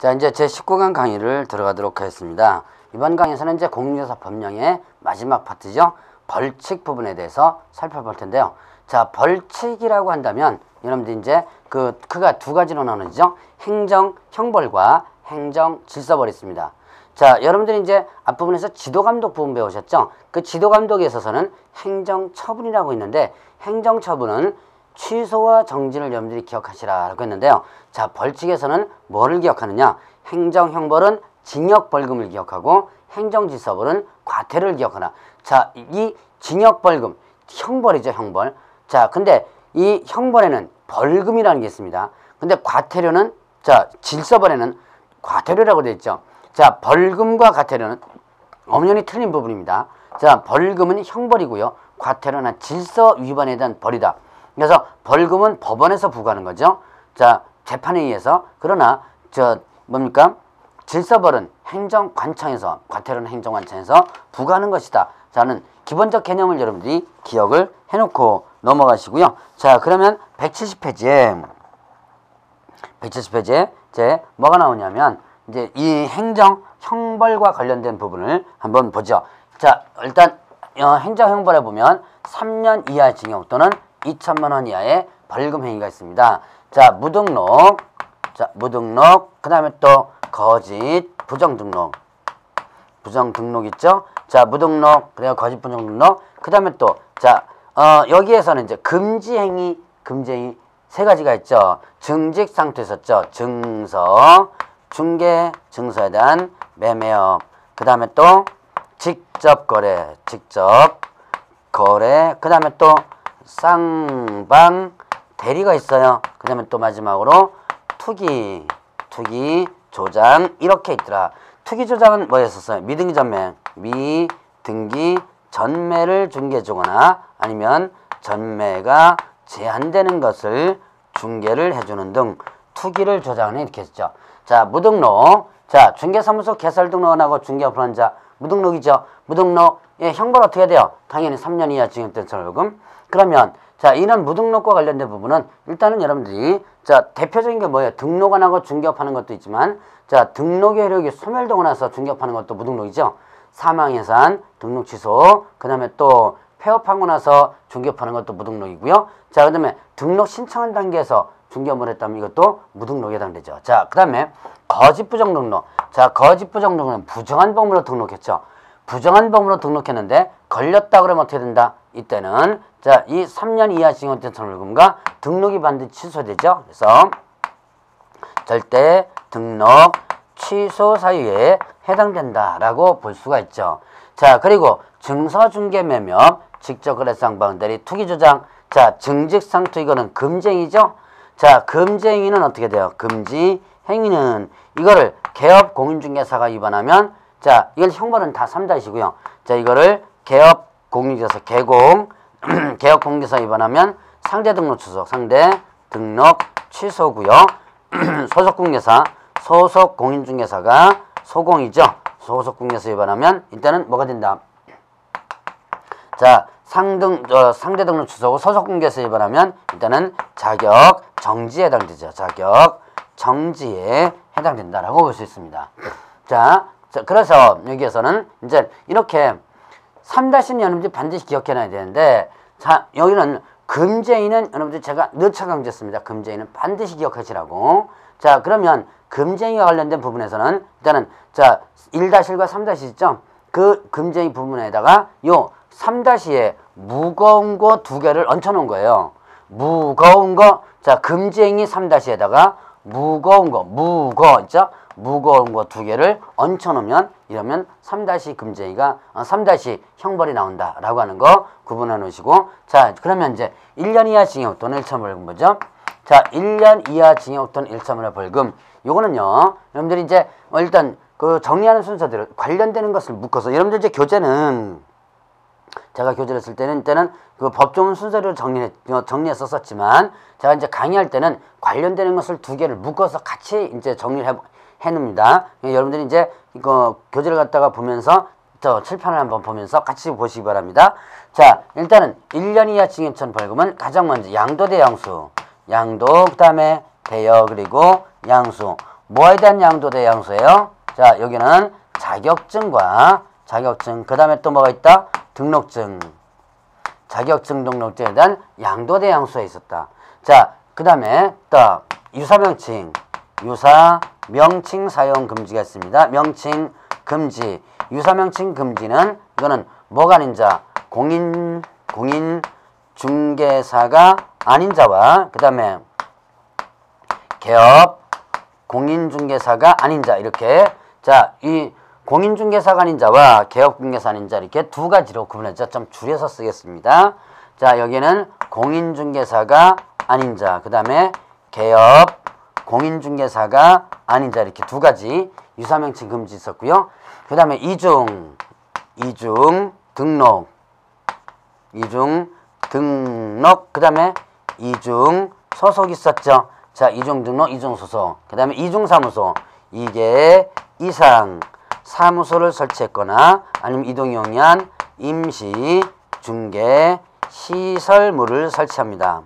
자, 이제 제 19강 강의를 들어가도록 하겠습니다. 이번 강의에서는 이제 공인중개사 법령의 마지막 파트죠. 벌칙 부분에 대해서 살펴볼 텐데요. 자, 벌칙이라고 한다면 여러분들 이제 그가 두 가지로 나누죠. 행정 형벌과 행정 질서벌이 있습니다. 자, 여러분들이 이제 앞부분에서 지도감독 부분 배우셨죠? 그 지도감독에 있어서는 행정처분이라고 있는데, 행정처분은 취소와 정지를 여러분들이 기억하시라고 했는데요. 자, 벌칙에서는 뭐를 기억하느냐? 행정형벌은 징역벌금을 기억하고, 행정질서벌은 과태료를 기억하라. 자, 이 징역벌금, 형벌이죠, 형벌. 자, 근데 이 형벌에는 벌금이라는 게 있습니다. 근데 과태료는, 자, 질서벌에는 과태료라고 되어 있죠. 자, 벌금과 과태료는 엄연히 틀린 부분입니다. 자, 벌금은 형벌이고요. 과태료는 질서 위반에 대한 벌이다. 그래서 벌금은 법원에서 부과하는 거죠. 자, 재판에 의해서. 그러나 뭡니까? 질서벌은 행정관청에서, 과태료는 행정관청에서 부과하는 것이다. 자는 기본적 개념을 여러분들이 기억을 해놓고 넘어가시고요. 자, 그러면 170페이지에 이제 뭐가 나오냐면 이제 이 행정 형벌과 관련된 부분을 한번 보죠. 자, 일단 행정 형벌에 보면 3년 이하 징역 또는 2천만 원 이하의 벌금 행위가 있습니다. 자, 무등록, 그 다음에 또 거짓, 부정등록 있죠? 자, 무등록, 그리고 거짓, 부정등록, 그 다음에 또, 자, 여기에서는 이제 금지행위 세 가지가 있죠. 증직상투 있었죠. 증서, 중개, 증서에 대한 매매업, 그 다음에 또 직접 거래, 그 다음에 또 쌍방, 대리가 있어요. 그 다음에 또 마지막으로 투기, 조장, 이렇게 있더라. 투기 조장은 뭐였었어요? 미등기 전매를 중개해 주거나 아니면 전매가 제한되는 것을 중개를 해주는 등 투기를 조장하는, 이렇게 했죠. 자, 무등록. 자, 중개사무소 개설 등록하고 중개 오픈한 자, 무등록이죠. 무등록의 형벌 어떻게 돼요? 당연히 3년 이하 징역된 벌금. 그러면 자, 이런 무등록과 관련된 부분은 일단은 여러분들이, 자, 대표적인 게 뭐예요? 등록 안 하고 중개업하는 것도 있지만, 자, 등록의 효력이 소멸되고 나서 중개업하는 것도 무등록이죠. 사망해산, 등록 취소, 그 다음에 또 폐업하고 나서 중개업하는 것도 무등록이고요. 자, 그 다음에 등록 신청한 단계에서 중개업을 했다면 이것도 무등록에 해당되죠. 자, 그 다음에 거짓 부정등록. 자, 거짓 부정등록은 부정한 범으로 등록했죠. 부정한 범으로 등록했는데 걸렸다 그러면 어떻게 된다? 이때는, 자, 이 3년 이하 징역된 벌금과 등록이 반드시 취소되죠. 그래서 절대 등록 취소 사유에 해당된다라고 볼 수가 있죠. 자, 그리고 증서중개 매매업, 직접거래쌍방, 대리, 투기조장. 자, 증직상투, 이거는 금지행위죠. 자, 금지행위는 어떻게 돼요? 금지행위는 이거를 개업 공인중개사가 위반하면, 자, 이걸 형벌은 다 3다시고요. 자, 이거를 개업 공인중개사 개업 공인중개사 위반하면 상대 등록 취소, 상대 등록 취소고요. 소속 공인중개사가 소공이죠. 소속 공인중개사 위반하면 이때는 뭐가 된다? 자, 상대 등록 취소고 소속 공인중개사 위반하면 일단은 자격 정지에 해당되죠. 자격 정지에 해당된다라고 볼 수 있습니다. 자, 그래서 여기에서는 이제 이렇게 3-는 여러분들이 반드시 기억해놔야 되는데, 자, 여기는 금지행위는 여러분들 제가 넣자 강조했습니다. 금지행위는 반드시 기억하시라고. 자, 그러면 금지행위와 관련된 부분에서는 일단은, 자, 1-1과 3- 있죠? 그 금지행위 부분에다가 요 3-에 무거운 거 2개를 얹혀놓은 거예요. 무거운 거, 자, 금지행위 3-에다가 무거운 거, 있죠? 무거운 거 2개를 얹혀놓으면, 이러면 3- 금지행위가, 3- 형벌이 나온다라고 하는 거 구분해 놓으시고, 자, 그러면 이제 1년 이하 징역 또는 1천만 원 벌금 뭐죠? 자, 1년 이하 징역 또는 1천만 원 벌금. 요거는요, 여러분들이 이제 일단 그 정리하는 순서대로 관련되는 것을 묶어서, 여러분들 이제 교재는 제가 교재를 쓸 때는 이때는 그 법조문 순서대로 정리했었지만, 제가 이제 강의할 때는 관련되는 것을 2개를 묶어서 같이 이제 정리를 해놓습니다. 여러분들이 이제 이거 교재를 갖다가 보면서 칠판을 한번 보면서 같이 보시기 바랍니다. 자, 일단은 1년 이하 징역천 벌금은 가장 먼저 양도 대 양수, 그 다음에 대여, 그리고 양수. 뭐에 대한 양도 대 양수예요? 자, 여기는 자격증과 자격증, 그 다음에 또 뭐가 있다? 등록증. 자격증, 등록증에 대한 양도 대 양수가 있었다. 자, 그 다음에 또 유사명칭. 유사, 명칭 사용 금지가 있습니다. 명칭 금지. 유사명칭 금지는 이거는 뭐가 아닌 자? 공인 중개사가 아닌 자와 그 다음에 개업 공인중개사가 아닌 자 이렇게 자, 이 공인중개사가 아닌 자와 개업중개사 아닌 자 이렇게 두 가지로 구분해서 좀 줄여서 쓰겠습니다. 자, 여기는 공인중개사가 아닌 자, 그 다음에 개업 공인중개사가 아닌 자 이렇게 두 가지 유사명칭 금지 있었고요. 그 다음에 이중 등록 그 다음에 이중 소속 있었죠. 자, 이중 등록, 이중 소속. 그 다음에 이중 사무소. 이게 이상 사무소를 설치했거나 아니면 이동용이한 임시 중개 시설물을 설치합니다.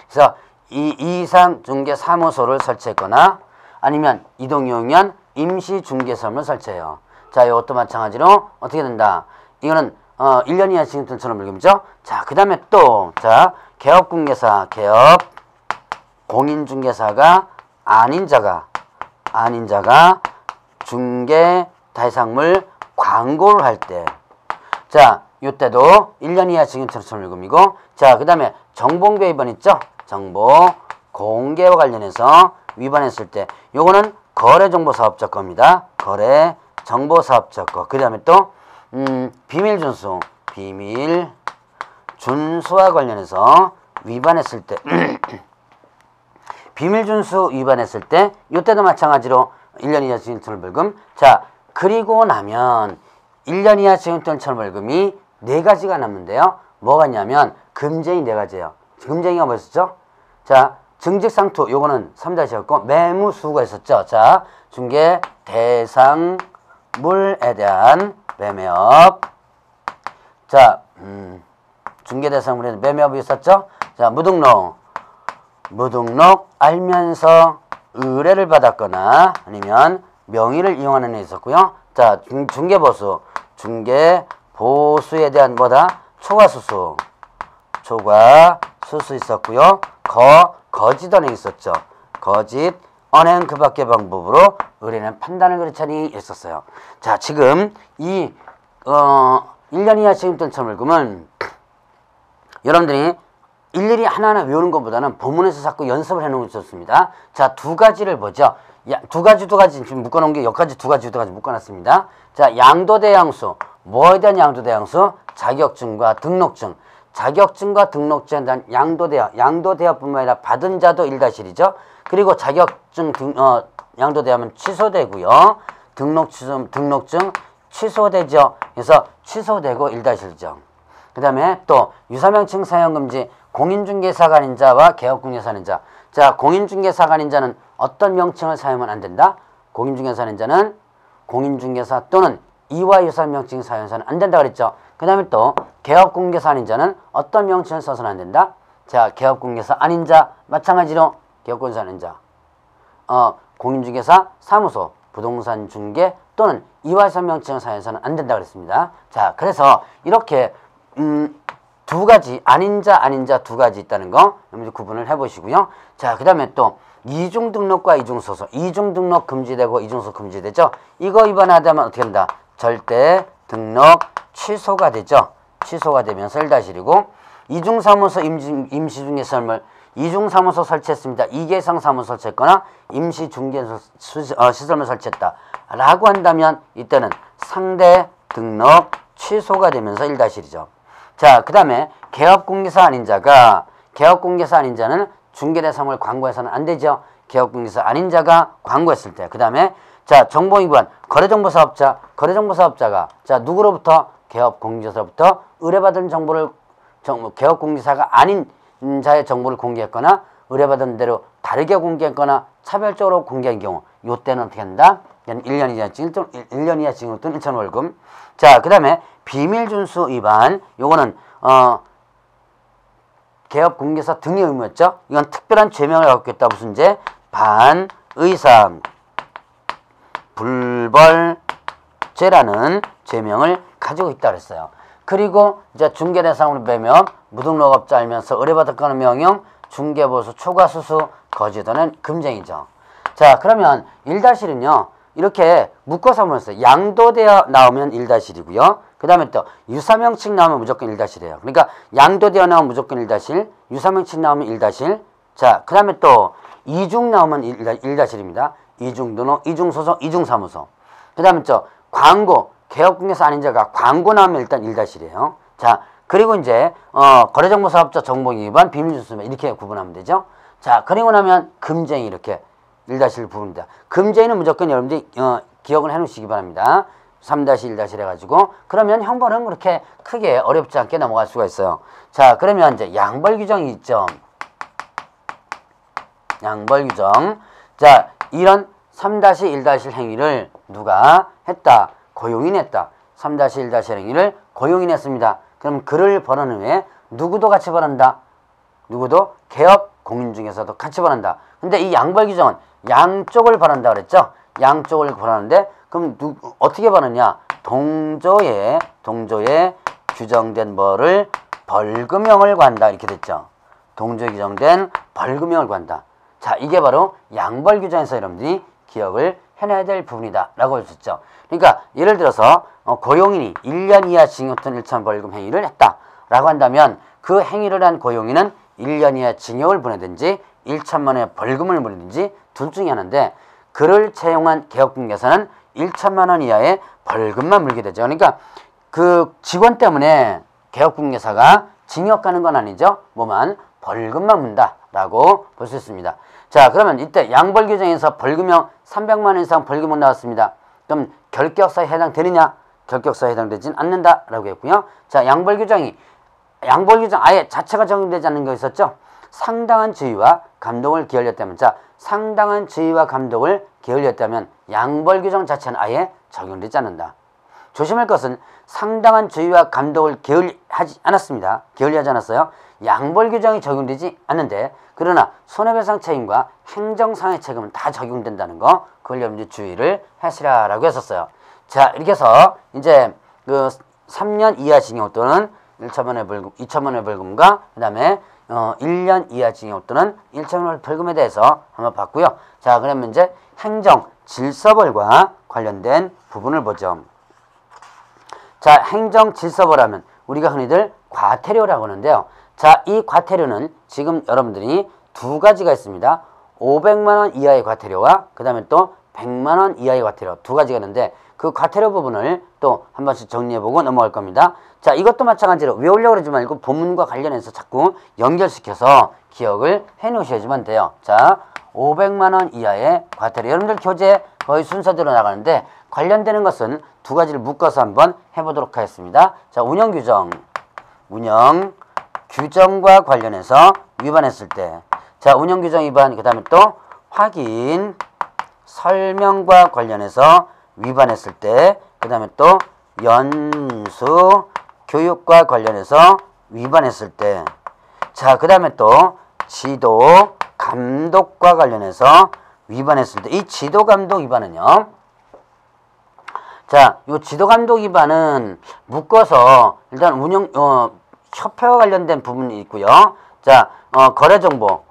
그래서 이 이상 중개 사무소를 설치했거나 아니면 이동용이한 임시 중개사무를 설치해요. 자, 이것도 마찬가지로 어떻게 된다? 이거는 1년 이하 징역처럼 물금이죠. 자, 그 다음에 또 자, 개업공개사, 개업 공인중개사가 아닌 자가 중개 대상물 광고를 할 때, 자, 이때도 1년 이하 징역처럼 물금이고, 자, 그 다음에 정보공개 위반 있죠? 정보 공개와 관련해서 위반했을 때, 요거는 거래정보사업자법입니다. 거래정보사업자법. 그 다음에 또 비밀 준수와 관련해서 위반했을 때 비밀 준수 위반했을 때 이때도 마찬가지로 1년 이하 징역형 벌금. 자, 그리고 나면 1년 이하 징역형 벌금이 4가지가 남는데요. 뭐가 있냐면 금쟁이 4가지예요. 금쟁이가 뭐였었죠? 자, 증직상투 요거는 3-였고 매무수가 있었죠. 자, 중개 대상물에 대한 매매업. 자, 중개대상물에 대한 매매업이 있었죠. 자, 무등록 알면서 의뢰를 받았거나 아니면 명의를 이용하는 애 있었고요. 자, 중개보수에 대한 뭐다? 초과수수 있었고요. 거짓 언행 있었죠. 거짓 언행 그 밖의 방법으로 의뢰는 판단을 그렇자니 있었어요. 자, 지금 이 1년 이하 징역형 벌금은 여러분들이 일일이 하나하나 외우는 것보다는 본문에서 자꾸 연습을 해놓은 게 좋습니다. 자, 2가지를 보죠. 두 가지 지금 묶어놓은 게 여기까지 두 가지 묶어놨습니다. 자, 양도대양수. 뭐에 대한 양도대양수? 자격증과 등록증. 자격증과 등록증에 대한 양도대여뿐만 아니라 받은 자도 1-1이죠. 그리고 자격증 양도대여하면 취소되고요. 등록증 취소되죠. 그래서 취소되고 1-1이죠. 그 다음에 또 유사명칭 사용금지. 공인중개사가 아닌 자와 개업공개사 아닌 자. 자, 공인중개사가 아닌 자는 어떤 명칭을 사용하면 안 된다? 공인중개사 아닌 자는 공인중개사 또는 이와 유사명칭 사용해서는 안 된다 그랬죠. 그 다음에 또 개업공개사 아닌 자는 어떤 명칭을 써서는 안 된다? 자, 개업공개사 아닌 자 마찬가지로 개업공개사 아닌 자 공인중개사 사무소 부동산 중개 또는 이와 유사명칭을 사용해서는 안 된다 그랬습니다. 자, 그래서 이렇게 2가지 아닌 자 2가지 있다는 거 여러분들 구분을 해보시고요. 자, 그 다음에 또 이중 등록과 이중 소속. 이중 등록 금지되고 이중 소속 금지되죠. 이거 위반하다면 어떻게 된다? 절대 등록 취소가 되죠. 취소가 되면서 1-1이고 이중 사무소 임시 중개 시설물 이중 사무소 설치했습니다. 2개 이상 사무소 설치했거나 임시 중개 시설물 설치했다 라고 한다면 이때는 상대 등록 취소가 되면서 1-1이죠. 자, 그 다음에 개업공개사 아닌 자는 중개대상물 광고해서는 안 되죠. 개업공개사 아닌 자가 광고했을 때. 그 다음에 자, 정보위반 거래정보사업자가 자, 누구로부터? 개업공개사로부터 의뢰받은 정보를 개업공개사가 아닌 자의 정보를 공개했거나 의뢰받은 대로 다르게 공개했거나 차별적으로 공개한 경우 요때는 어떻게 한다? 1년 이하 징역 또는 1,000원 벌금. 자, 그 다음에 비밀준수 위반. 요거는 개업공개사 등의 의무였죠. 이건 특별한 죄명을 갖고 있다. 무슨 죄? 반의사 불벌죄라는 죄명을 가지고 있다 그랬어요. 그리고 이제 중개 대상으로 빼면 무등록업자 알면서 의뢰받았거나 명령, 중개보수, 초과수수, 거짓도는 금쟁이죠. 자, 그러면 1-1은요. 이렇게 묶어서 물었어요. 양도되어 나오면 1-1이고요. 그 다음에 또 유사명칭 나오면 무조건 1-1이에요. 그러니까 양도되어 나오면 무조건 1-1, 유사명칭 나오면 1-1. 자, 그 다음에 또 이중 나오면 1-1입니다. 이중등록, 이중소송, 이중사무소. 그 다음에 또 광고, 개업공개사 아닌 자가 광고 나오면 일단 1-1이에요. 자, 그리고 이제 거래정보사업자 정보기 위반, 비밀주수매 이렇게 구분하면 되죠. 자, 그리고 나면 금쟁이 이렇게 1-1 부분입니다. 금쟁이는 무조건 여러분들이 기억을 해놓으시기 바랍니다. 3-1 해가지고 그러면 형벌은 그렇게 크게 어렵지 않게 넘어갈 수가 있어요. 자, 그러면 이제 양벌 규정이 있죠. 양벌 규정. 자, 이런 3-1 행위를 누가 했다? 고용인이 했다. 3-1 행위를 고용인이 했습니다. 그럼 그를 벌하는 후에 누구도 같이 벌한다. 누구도 개업 공인 중에서도 같이 벌한다. 근데 이 양벌 규정은 양쪽을 벌한다 그랬죠? 양쪽을 벌하는데 그럼 어떻게 벌느냐? 동조에 규정된 벌을 벌금형을 관다 이렇게 됐죠. 동조에 규정된 벌금형을 관다. 자, 이게 바로 양벌 규정에서 여러분들이 기억을 해놔야 될 부분이다 라고 할 수 있죠. 그러니까 예를 들어서 고용인이 1년 이하 징역 또는 1천 벌금 행위를 했다 라고 한다면 그 행위를 한 고용인은 1년 이하 징역을 보내든지 1천만 원의 벌금을 물든지 둘 중에 하나인데 그를 채용한 개업공개사는 1천만 원 이하의 벌금만 물게 되죠. 그러니까 그 직원 때문에 개업공개사가 징역 가는 건 아니죠. 뭐만 벌금만 문다라고 볼 수 있습니다. 자, 그러면 이때 양벌 규정에서 벌금형 300만 원 이상 벌금은 나왔습니다. 그럼 결격사에 해당되느냐? 결격사에 해당되진 않는다라고 했고요. 자, 양벌 규정 아예 자체가 적용되지 않는 거 있었죠. 상당한 주의와 감독을 기울였다면, 자, 상당한 주의와 감독을 기울였다면 양벌 규정 자체는 아예 적용되지 않는다. 조심할 것은 상당한 주의와 감독을 기울하지 않았습니다. 기울하지 않았어요. 양벌 규정이 적용되지 않는데 그러나 손해배상 책임과 행정상해 책임은 다 적용된다는 거, 그걸 여러분들 주의를 하시라라고 했었어요. 자, 이렇게 해서 이제 그 3년 이하 징역 또는 1천만 원의 벌금, 2천만 원의 벌금과 그 다음에 1년 이하 징역 또는 1천만 원의 벌금에 대해서 한번 봤고요. 자, 그러면 이제 행정 질서벌과 관련된 부분을 보죠. 자, 행정 질서벌하면 우리가 흔히들 과태료라고 하는데요. 자, 이 과태료는 지금 여러분들이 두 가지가 있습니다. 500만 원 이하의 과태료와 그 다음에 또 100만 원 이하의 과태료 두 가지가 있는데 그 과태료 부분을 또 한 번씩 정리해보고 넘어갈 겁니다. 자, 이것도 마찬가지로 외우려고 그러지 말고 본문과 관련해서 자꾸 연결시켜서 기억을 해놓으셔야지만 돼요. 자, 500만 원 이하의 과태료. 여러분들 교재 거의 순서대로 나가는데 관련되는 것은 두 가지를 묶어서 한번 해보도록 하겠습니다. 자, 운영 규정과 관련해서 위반했을 때, 자, 운영규정 위반, 그 다음에 또 확인 설명과 관련해서 위반했을 때, 그 다음에 또 연수 교육과 관련해서 위반했을 때, 자, 그 다음에 또 지도 감독과 관련해서 위반했을 때, 이 지도 감독 위반은요, 자, 이 지도 감독 위반은 묶어서 일단 협회와 관련된 부분이 있고요. 자, 거래정보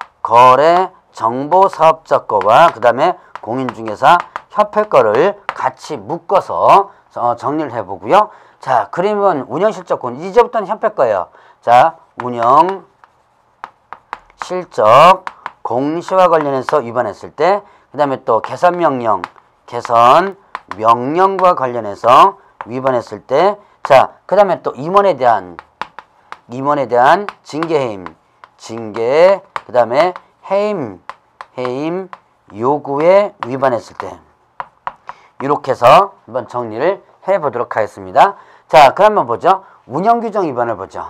사업자 거와 그 다음에 공인중개사 협회 거를 같이 묶어서 정리를 해보고요. 자, 그러면 운영실적권 이제부터는 협회 거예요. 자, 운영실적 공시와 관련해서 위반했을 때, 그 다음에 또 개선명령과 관련해서 위반했을 때, 자, 그 다음에 또 임원에 대한 징계, 그 다음에 해임 요구에 위반했을 때, 이렇게 해서 한번 정리를 해보도록 하겠습니다. 자, 그럼 한번 보죠. 운영규정 위반을 보죠.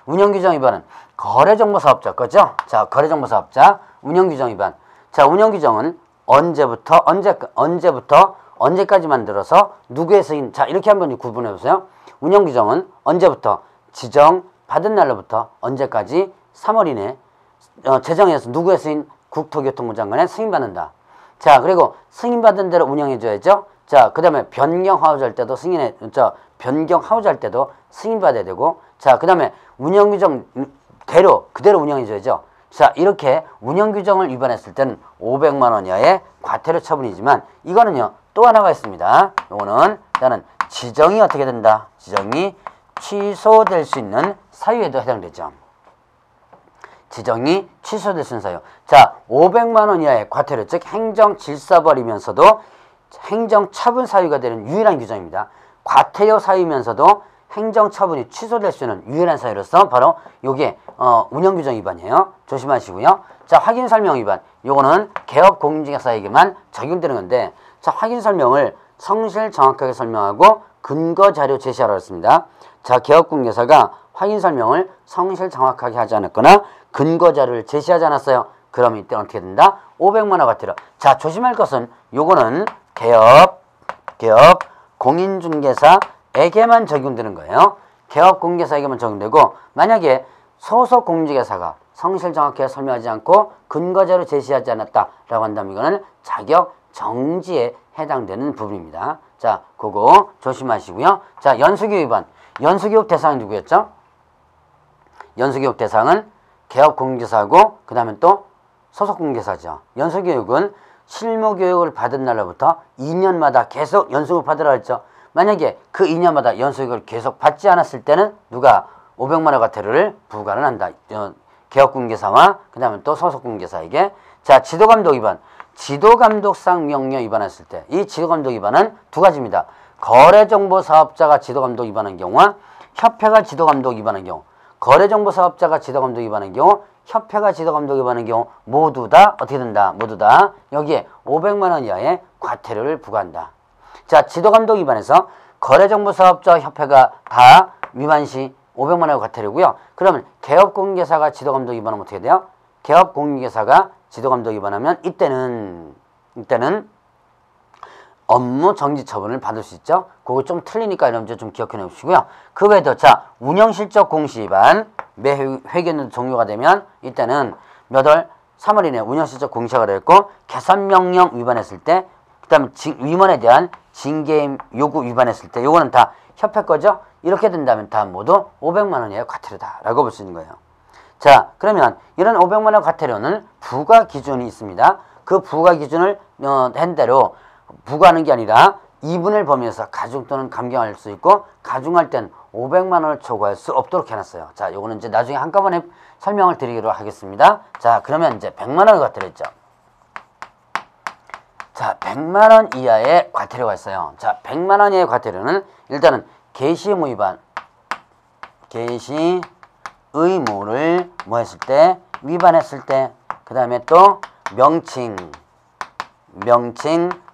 운영규정 위반은 거래정보사업자 거죠. 자, 거래정보사업자 운영규정 위반. 자, 운영규정은 언제부터 언제까지 만들어서 누구의 승인. 자, 이렇게 한번 구분해 보세요. 운영규정은 언제부터 지정받은 날로부터 언제까지 3월 이내 제정해서 누구의 승인? 국토교통부 장관의 승인받는다. 자, 그리고 승인받은 대로 운영해줘야죠. 자, 그 다음에 변경 하우스 할 때도 변경 하우스 할 때도 승인받아야 되고, 자, 그 다음에 운영규정 그대로 운영해줘야죠. 자, 이렇게 운영규정을 위반했을 때는 500만 원 이하의 과태료 처분이지만, 이거는요, 또 하나가 있습니다. 요거는 일단은 지정이 어떻게 된다? 지정이 취소될 수 있는 사유에도 해당되죠. 지정이 취소될 수 있는 사유. 자, 500만 원 이하의 과태료, 즉 행정질서벌이면서도 행정처분 사유가 되는 유일한 규정입니다. 과태료 사유면서도 행정처분이 취소될 수 있는 유일한 사유로서 바로 요게 운영규정 위반이에요. 조심하시고요. 자, 확인설명 위반. 요거는 개업공인중개사에게만 적용되는 건데, 자, 확인설명을 성실 정확하게 설명하고 근거자료 제시하라고 했습니다. 자, 개업공인중개사가 확인설명을 성실 정확하게 하지 않았거나 근거자료를 제시하지 않았어요. 그러면 이때 어떻게 된다? 500만 원 과태료. 자, 조심할 것은 요거는 개업 공인중개사에게만 적용되는 거예요. 개업 공인중개사에게만 적용되고, 만약에 소속 공인중개사가 성실 정확하게 설명하지 않고 근거자료 제시하지 않았다라고 한다면 이거는 자격 정지에 해당되는 부분입니다. 자, 그거 조심하시고요. 자, 연수교육 위반. 연수교육 대상은 누구였죠? 연수교육 대상은 개업 공인중개사고, 그 다음에 또 소속 공인중개사죠. 연수교육은 실무교육을 받은 날로부터 2년마다 계속 연수를 받으라 했죠. 만약에 그 2년마다 연수교육을 계속 받지 않았을 때는 누가 500만 원 과태료를 부과를 한다. 개업공인중개사와 그 다음에 또 소속공인중개사에게. 자, 지도감독 위반. 지도감독상 명령 위반했을 때, 이 지도감독 위반은 두 가지입니다. 거래정보사업자가 지도감독 위반한 경우와 협회가 지도감독 위반한 경우. 거래정보사업자가 지도감독 위반한 경우, 협회가 지도감독 위반한 경우 모두 다 어떻게 된다? 모두 다 여기에 500만 원 이하의 과태료를 부과한다. 자, 지도감독 위반해서 거래정보사업자 협회가 다 위반 시 500만 원 과태료고요. 그러면 개업공인중개사가 지도감독 위반하면 어떻게 돼요? 개업공인중개사가 지도감독 위반하면 이때는 업무 정지 처분을 받을 수 있죠. 그거 좀 틀리니까 여러분들 좀 기억해 놓으시고요. 그 외에도 자, 운영실적 공시 위반. 매 회계년 종료가 되면 이때는 몇 월? 3월 이내 운영실적 공시가 됐고, 계산명령 위반했을 때, 그 다음에 위원에 대한 징계 요구 위반했을 때, 요거는 다 협회 거죠. 이렇게 된다면 다 모두 500만 원 이하의 과태료다라고 볼 수 있는 거예요. 자, 그러면 이런 500만 원 과태료는 부과 기준이 있습니다. 그 부과 기준을 한 대로 부과하는 게 아니라 2분의 범위에서 가중 또는 감경할 수 있고, 가중할 땐 500만 원을 초과할 수 없도록 해놨어요. 자, 요거는 이제 나중에 한꺼번에 설명을 드리기로 하겠습니다. 자, 그러면 이제 100만 원을 과태료했죠. 자, 100만 원 이하의 과태료가 있어요. 자, 100만 원 이하의 과태료는 일단은 개시 의무 위반. 개시 의무를 뭐 했을 때? 위반했을 때. 그 다음에 또 명칭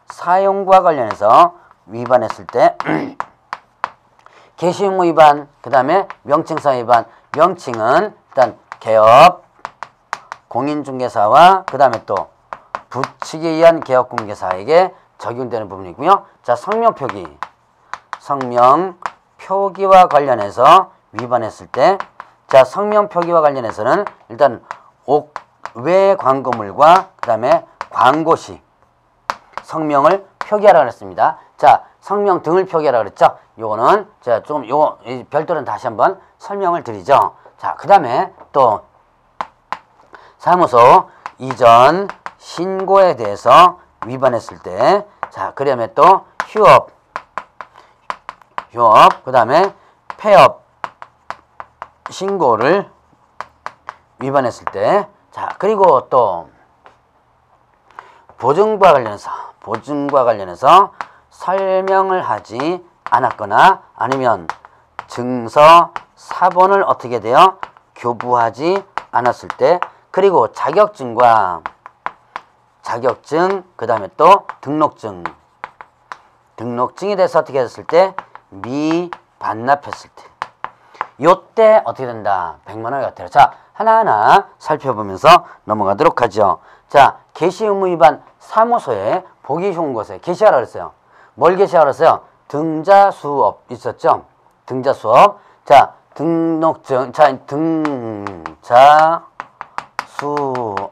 사용과 관련해서 위반했을 때 개시 의무 위반, 그 다음에 명칭 사용 위반. 명칭은 일단 개업 공인중개사와 그 다음에 또 부칙에 의한 개업공인중개사에게 적용되는 부분이고요. 자, 성명 표기와 관련해서 위반했을 때, 자, 성명 표기와 관련해서는 일단 외 광고물과 그 다음에 광고시 성명을 표기하라고 했습니다. 자, 성명 등을 표기하라고 그랬죠. 요거는 제가 좀 요거 별도는 다시 한번 설명을 드리죠. 자, 그 다음에 또 사무소 이전 신고에 대해서 위반했을 때, 자, 그 다음에 또 휴업, 그 다음에 폐업 신고를 위반했을 때, 자, 그리고 또 보증과 관련해서 설명을 하지 않았거나 아니면 증서 사본을 어떻게 돼요? 교부하지 않았을 때, 그리고 자격증, 그 다음에 또 등록증에 대해서 어떻게 했을 때? 미반납했을 때. 요때 어떻게 된다? 100만 원 과태료. 자, 하나하나 살펴보면서 넘어가도록 하죠. 자, 개시 의무 위반 사무소에 보기 좋은 곳에 게시하라 그랬어요. 뭘 게시하라 그랬어요? 등자 수업 있었죠? 등자 수업. 자, 등록증, 자, 등자 수업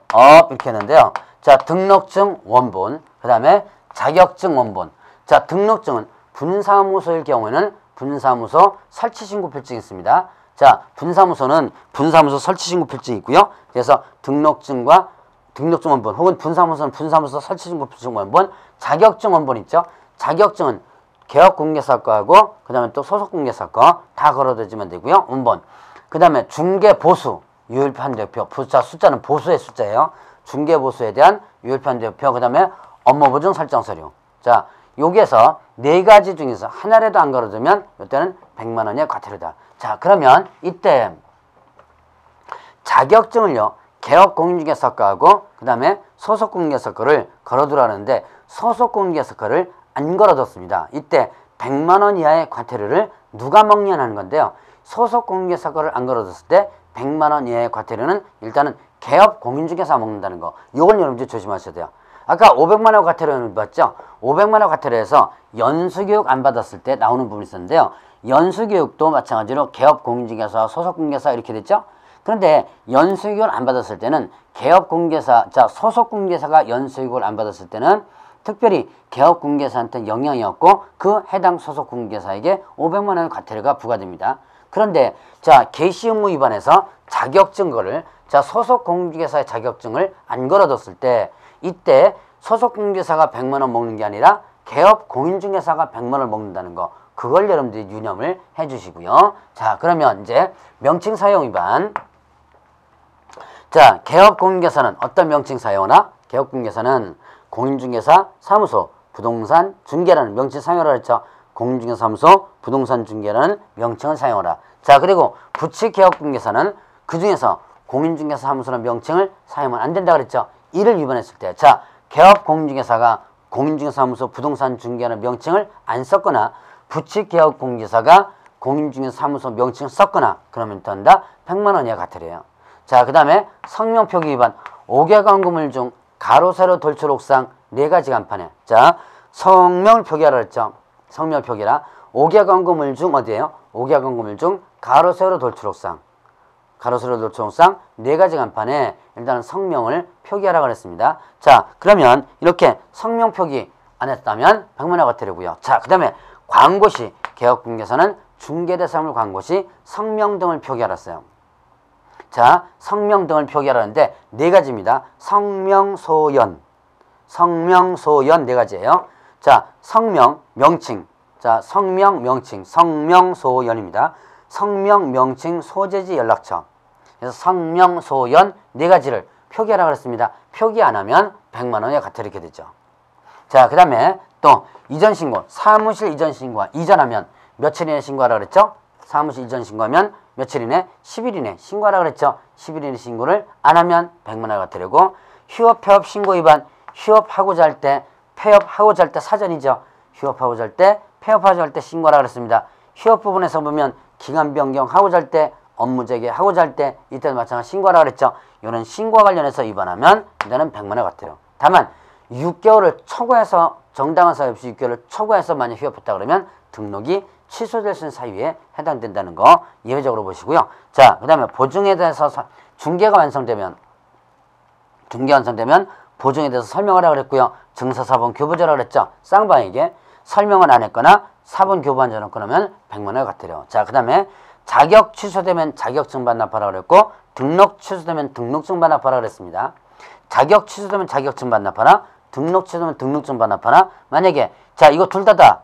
이렇게 했는데요. 자, 등록증 원본, 그 다음에 자격증 원본. 자, 등록증은 분사무소일 경우에는 분사무소 설치신고 필증이 있습니다. 자, 분사무소는 분사무소 설치신고 필증이 있고요. 그래서 등록증과 등록증 원본 혹은 분사무소는 분사무소 설치신고 필증 원본, 자격증 원본 있죠. 자격증은 개업공개사 거하고 그 다음에 또 소속공개사 거 다 걸어두시면 되고요. 원본. 그 다음에 중개보수 유일판대표, 숫자는 보수의 숫자예요. 중개보수에 대한 유일판대표, 그 다음에 업무보증 설정 서류. 자, 여기에서 네 가지 중에서 하나라도 안 걸어두면 이때는 100만 원의 과태료다. 자, 그러면 이때 자격증을요, 개업공인중개사 거하고 그 다음에 소속공개사 거를 걸어두라는데 소속공개사 거를 안 걸어뒀습니다. 이때 100만 원 이하의 과태료를 누가 먹냐는 건데요. 소속공개사 거를 안 걸어뒀을 때 100만 원 이하의 과태료는 일단은 개업공인중개사 먹는다는 거. 이걸 여러분들 조심하셔야 돼요. 아까 500만 원 과태료는 봤죠? 500만 원 과태료에서 연수교육 안 받았을 때 나오는 부분이 있었는데요. 연수교육도 마찬가지로 개업공인중개사, 소속공개사 이렇게 됐죠? 그런데 연수교육을 안 받았을 때는 개업공개사, 자, 소속공개사가 연수교육을 안 받았을 때는 특별히 개업공개사한테 영향이 없고 그 해당 소속공개사에게 500만 원의 과태료가 부과됩니다. 그런데 자, 개시의무 위반해서 자격증거를, 자, 소속공개사의 자격증을 안 걸어뒀을 때 이때 소속공개사가 100만 원 먹는 게 아니라 개업공인중개사가 100만 원을 먹는다는 거, 그걸 여러분들이 유념을 해주시고요. 자, 그러면 이제 명칭 사용 위반. 자, 개업공인중개사는 어떤 명칭 사용하나? 개업공인중개사는 공인중개사 사무소 부동산 중개라는 명칭 사용하라 했죠. 공인중개사 사무소 부동산 중개라는 명칭을 사용하라. 자, 그리고 부칙 개업공인중개사는 그 중에서 공인중개사 사무소라는 명칭을 사용하면 안 된다 그랬죠. 이를 위반했을 때, 자, 개업공인중개사가 공인중개사 사무소 부동산 중개라는 명칭을 안 썼거나 부칙 개업공인중개사가 공인중개사 사무소 명칭을 썼거나 그러면 된다 100만 원 이하 과태료예요. 자, 그 다음에 성명 표기 위반 5개 광고물 중 가로 세로 돌출 옥상 4가지 간판에, 자, 성명을 표기하라 했죠. 성명 표기라 5개 광고물 중 어디에요? 5개 광고물 중 가로 세로 돌출 옥상, 가로 세로 돌출 옥상 4가지 간판에 일단은 성명을 표기하라고 했습니다. 자, 그러면 이렇게 성명 표기 안 했다면 100만 원 과태료고요. 자, 그 다음에 광고시 개업공개사는 중개대상물 광고시 성명 등을 표기하라 했어요. 자, 성명 등을 표기하라는데 4가지입니다. 성명, 소연, 성명, 소연 4가지예요. 자, 성명, 명칭. 자, 성명, 명칭, 성명, 소연입니다. 성명, 명칭, 소재지, 연락처. 그래서 성명, 소연 4가지를 표기하라고 그랬습니다. 표기 안 하면 100만 원의 과태료 이렇게 되죠. 자, 그 다음에 또 이전 신고, 사무실 이전 신고, 이전하면 며칠 이내 신고하라고 그랬죠? 사무실 이전 신고하면 며칠 이내? 10일 이내 신고하라고 그랬죠? 10일 이내 신고를 안 하면 100만 원 과태료고, 휴업, 폐업 신고 위반, 휴업하고자 할 때, 폐업하고자 할 때 사전이죠. 휴업하고자 할 때, 폐업하고자 할 때 신고하라고 그랬습니다. 휴업 부분에서 보면 기간 변경하고자 할 때, 업무 재개하고자 할 때, 이때도 마찬가지로 신고하라고 그랬죠. 이런 신고와 관련해서 위반하면 이제는 100만 원 과태료. 다만 6개월을 초과해서, 정당한 사유 없이 6개월을 초과해서 만약 휴업했다 그러면 등록이 취소될 수 있는 사유에 해당된다는 거 예외적으로 보시고요. 자, 그 다음에 보증에 대해서 중개가 완성되면 보증에 대해서 설명하라고 그랬고요. 증서사본 교부제라고 그랬죠. 쌍방에게 설명을 안 했거나 사본 교부한 적은 그러면 100만 원의 과태료. 자, 그 다음에 자격 취소되면 자격증 반납하라고 그랬고, 등록 취소되면 등록증 반납하라고 그랬습니다. 자격 취소되면 자격증 반납하라, 등록 취소되면 등록증 반납하라. 만약에 자, 이거 둘 다다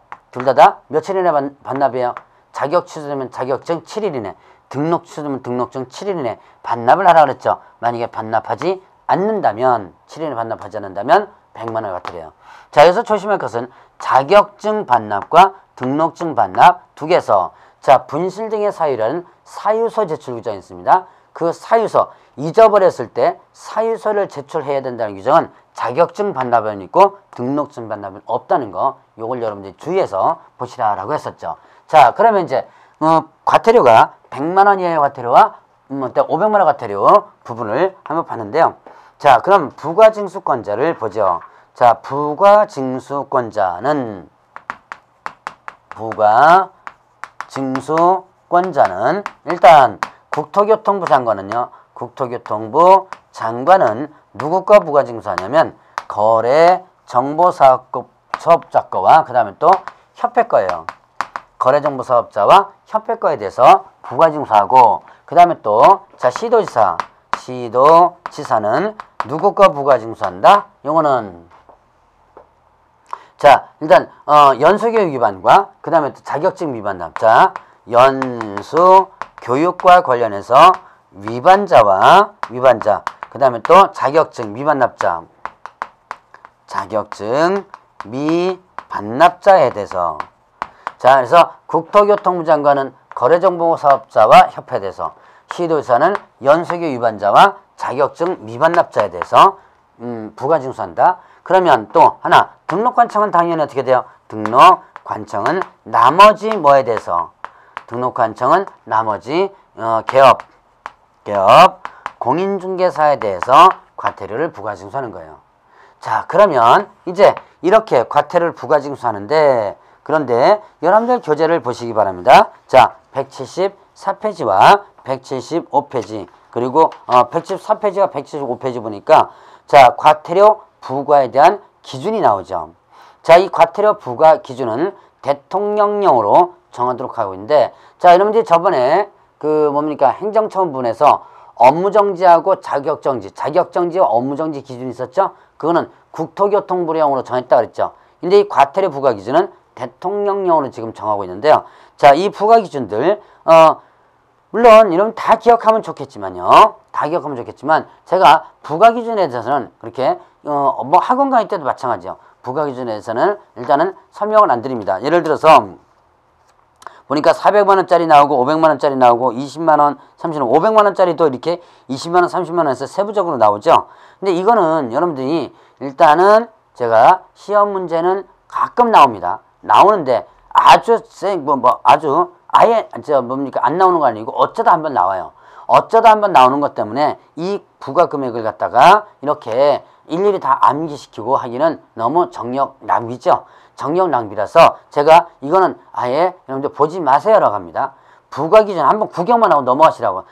며칠 이내 반납이에요? 자격 취소되면 자격증 7일 이내, 등록 취소되면 등록증 7일 이내 반납을 하라고 그랬죠. 만약에 반납하지 않는다면, 7일 이내 반납하지 않는다면 100만 원 과태료예요. 자, 여기서 조심할 것은 자격증 반납과 등록증 반납 두 개에서, 자, 분실 등의 사유라는 사유서 제출 규정이 있습니다. 그 사유서, 잊어버렸을 때 사유서를 제출해야 된다는 규정은 자격증 반납은 있고 등록증 반납은 없다는 거, 요걸 여러분들이 주의해서 보시라라고 했었죠. 자, 그러면 이제 과태료가 100만 원 이하의 과태료와 500만 원 과태료 부분을 한번 봤는데요. 자, 그럼 부가징수권자를 보죠. 자, 부가징수권자는 일단 국토교통부 장관은요, 국토교통부 장관은 누구과 부가징수하냐면 거래정보사업법 수업자 거와 그 다음에 또 협회 거예요. 거래정보사업자와 협회 거에 대해서 부가징수하고 그 다음에 또 자 시도지사는 누구 거 부가징수한다? 요거는 자 일단 연수교육 위반과 그 다음에 또 자격증 위반다. 자 연수교육과 관련해서 위반자 그 다음에 또 자격증 미반납자 자격증 미반납자에 대해서 자 그래서 국토교통부 장관은 거래정보사업자와 협회에 대해서 시도지사는 연수교 위반자와 자격증 미반납자에 대해서 부가징수한다. 그러면 또 하나 등록관청은 당연히 어떻게 돼요? 등록관청은 나머지 뭐에 대해서 등록관청은 나머지 개업 공인중개사에 대해서 과태료를 부가징수하는 거예요. 자 그러면 이제 이렇게 과태료를 부가징수하는데 그런데 여러분들 교재를 보시기 바랍니다. 자 174페이지와 175페이지 그리고 174페이지와 175페이지 보니까 자 과태료 부과에 대한 기준이 나오죠. 자 이 과태료 부과 기준은 대통령령으로 정하도록 하고 있는데 자 여러분들이 저번에 그 뭡니까 행정처분에서 업무정지하고 자격정지와 업무정지 기준이 있었죠. 그거는 국토교통부령으로 정했다 그랬죠. 근데 이 과태료 부과 기준은 대통령령으로 지금 정하고 있는데요. 자, 이 부과 기준들 물론 여러분 다 기억하면 좋겠지만요. 다 기억하면 좋겠지만 제가 부과 기준에 대해서는 그렇게 뭐 학원 강의 때도 마찬가지요. 부과 기준에 대해서는 일단은 설명을 안 드립니다. 예를 들어서 보니까 400만 원짜리 나오고 500만 원짜리 나오고 20만 원, 30만 원, 500만 원짜리도 이렇게 20만 원, 30만 원에서 세부적으로 나오죠. 근데 이거는 여러분들이 일단은 제가 시험 문제는 가끔 나옵니다. 나오는데 아주 아주 아예 안 나오는 거 아니고 어쩌다 한번 나와요. 어쩌다 한번 나오는 것 때문에 이 부과 금액을 갖다가 이렇게 일일이 다 암기시키고 하기는 너무 정력 낭비죠. 정력 낭비라서 제가 이거는 아예 여러분들 보지 마세요라고 합니다. 부과 기준 한번 구경만 하고 넘어가시라고.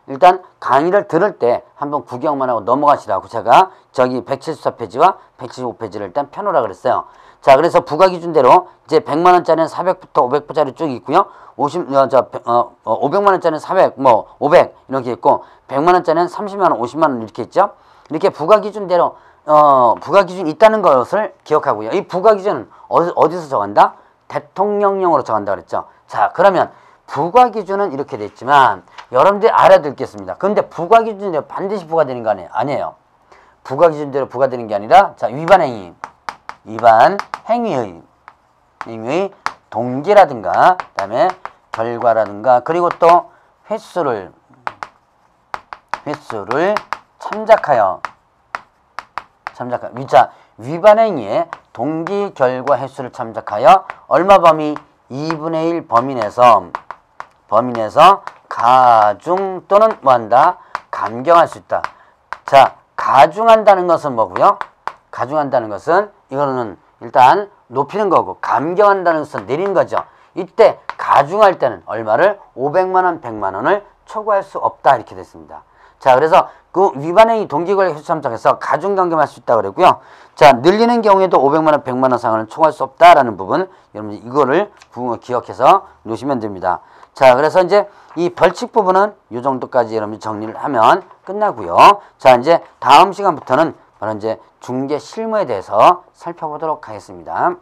일단 강의를 들을 때 한번 구경만 하고 넘어가시라고 제가 저기 174페이지와 175페이지를 일단 펴놓으라 그랬어요. 자, 그래서 부과 기준대로 이제 100만 원짜리는 400부터 500부짜리 쭉 있고요. 500만 원짜리는 400, 500 이렇게 있고 100만 원짜리는 30만 원, 50만 원 이렇게 있죠. 이렇게 부과 기준대로 부과 기준이 있다는 것을 기억하고요. 이 부과 기준은 어디서 정한다? 대통령령으로 정한다 그랬죠. 자, 그러면 부과 기준은 이렇게 돼 있지만 여러분들이 알아야 되겠습니다. 그런데 부과 기준대로 반드시 부과되는 거 아니에요. 부과 기준대로 부과되는 게 아니라 자, 위반 행위의 동기라든가 그다음에 결과라든가 그리고 또 횟수를 참작하여 위반 행위의 동기, 결과, 횟수를 참작하여 얼마 범위? 2분의 1 범위 내에서 가중 또는 뭐한다? 감경할 수 있다. 자, 가중한다는 것은 뭐고요? 가중한다는 것은 이거는 일단 높이는 거고 감경한다는 것은 내리는 거죠. 이때 가중할 때는 얼마를? 500만 원, 100만 원을 초과할 수 없다 이렇게 됐습니다. 자, 그래서 그 위반행위 동기결 횟수 참작해서 가중 감경할 수 있다고 그랬고요. 자, 늘리는 경우에도 500만 원, 100만 원 상한을 초과할 수 없다라는 부분 여러분들 이거를 기억해서 놓으시면 됩니다. 자, 그래서 이제 이 벌칙 부분은 이 정도까지 여러분들 정리를 하면 끝나고요. 자, 이제 다음 시간부터는 바로 이제 중개 실무에 대해서 살펴보도록 하겠습니다.